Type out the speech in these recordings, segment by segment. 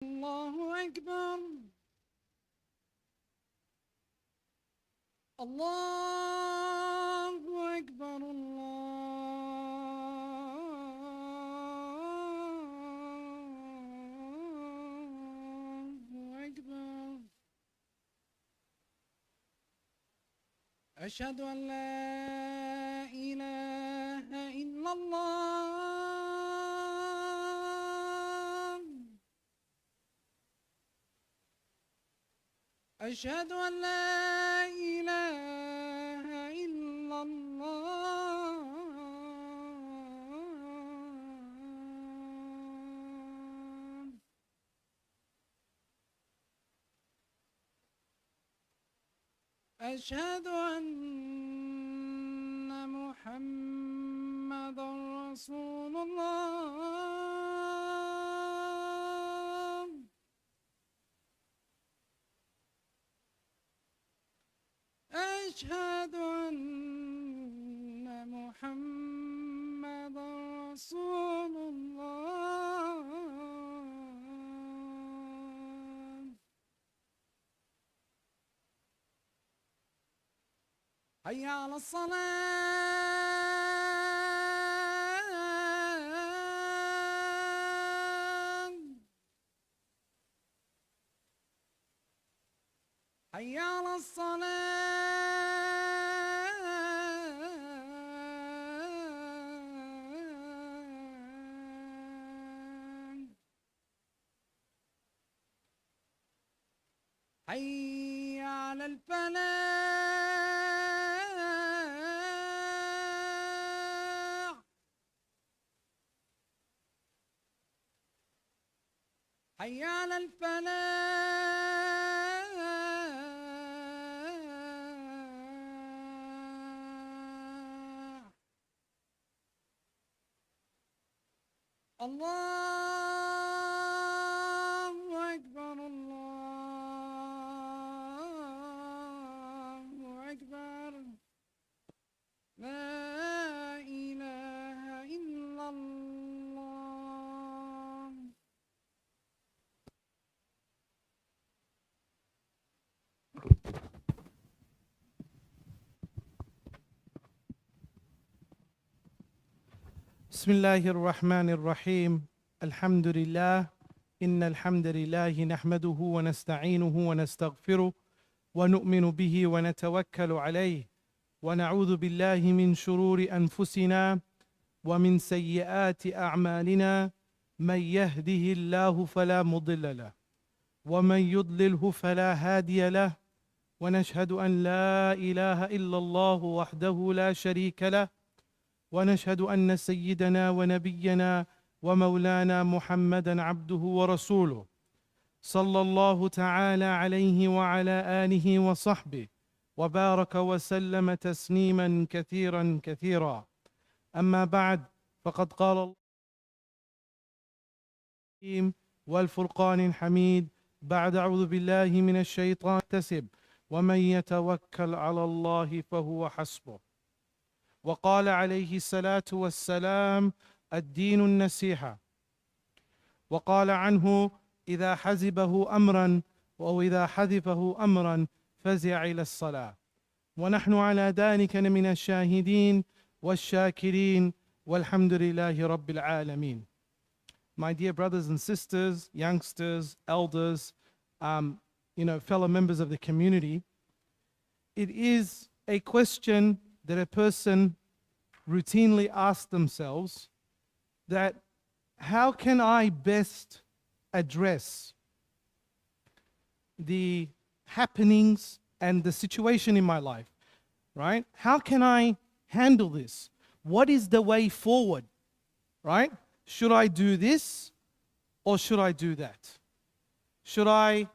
الله أكبر. الله أكبر. الله أكبر. أشهد أن لا إله إلا الله. أشهد أن لا إله إلا الله. أشهد أن محمدا رسول الله. أشهد أن محمدا رسول الله. حي على الصلاة. حي على الصلاة. حي على الفلاح. حي على الفلاح. الله أكبر. الله أكبر. لا إله إلا الله. بسم الله الرحمن الرحيم. الحمد لله. إن الحمد لله نحمده ونستعينه ونستغفره ونؤمن به ونتوكل عليه ونعوذ بالله من شرور أنفسنا ومن سيئات أعمالنا. من يهده الله فلا مضل له ومن يضلله فلا هادي له، ونشهد أن لا إله إلا الله وحده لا شريك له، ونشهد أن سيدنا ونبينا ومولانا محمدا عبده ورسوله صلى الله تعالى عليه وعلى آله وصحبه وبارك وسلم تسليما كثيرا كثيرا. أما بعد، فقد قال الله والفرقان الحميد بعد أعوذ بالله من الشيطان الرجيم: ومن يتوكل على الله فهو حسبه. وقال عليه الصلاة والسلام: الدين النصيحة. وقال عنه: إذا حزبه أمرا أو إذا حذفه أمرا فزع إلى الصلاة. ونحن على ذلك من الشاهدين والشاكرين والحمد لله رب العالمين. My dear brothers and sisters, youngsters, elders, fellow members of the community, it is a question that a person routinely asks themselves, that how can I best address the happenings and the situation in my life, right? How can I handle this? What is the way forward, right? Should I do this or should I do that? Should I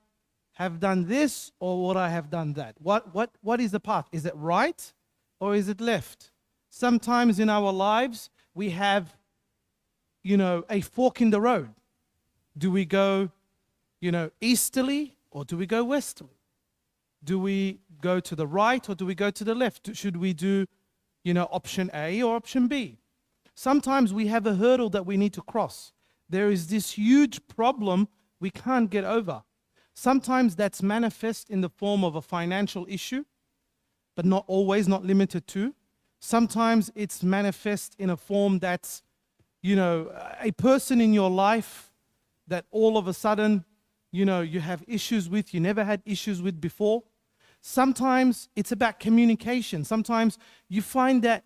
have done this or would I have done that? What is the path? Is it right or is it left? Sometimes in our lives we have, a fork in the road. Do we go, easterly or do we go westerly? Do we go to the right or do we go to the left? Should we do, option A or option B? Sometimes we have a hurdle that we need to cross. There is this huge problem we can't get over. Sometimes that's manifest in the form of a financial issue, but not always, not limited to. Sometimes it's manifest in a form that's, a person in your life that all of a sudden, you have issues with, you never had issues with before. Sometimes it's about communication. Sometimes you find that,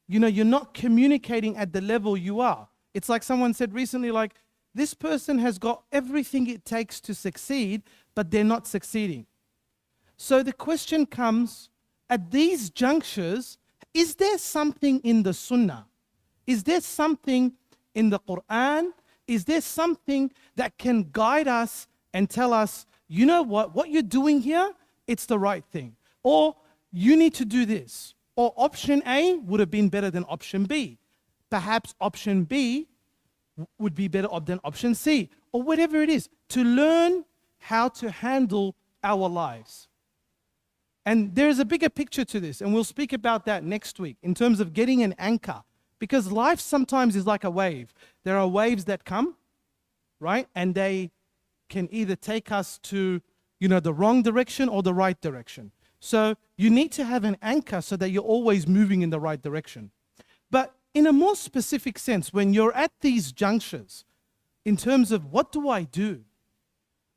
you're not communicating at the level you are. It's like someone said recently, like, this person has got everything it takes to succeed, but they're not succeeding. So the question comes, at these junctures, is there something in the Sunnah? Is there something in the Quran? Is there something that can guide us and tell us, you know what you're doing here, it's the right thing. Or you need to do this. Or option A would have been better than option B. Perhaps option B would be better than option C. Or whatever it is. To learn how to handle our lives. And there is a bigger picture to this. And we'll speak about that next week in terms of getting an anchor. Because life sometimes is like a wave. There are waves that come, right? And they can either take us to, the wrong direction or the right direction. So you need to have an anchor so that you're always moving in the right direction. But in a more specific sense, when you're at these junctures, in terms of what do I do?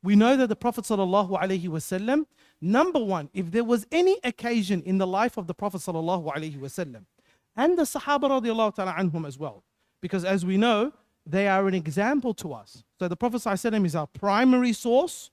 We know that the Prophet ﷺ, number one, if there was any occasion in the life of the Prophet ﷺ, and the Sahaba radiallahu ta'ala anhum as well, because as we know, they are an example to us. So the Prophet ﷺ is our primary source,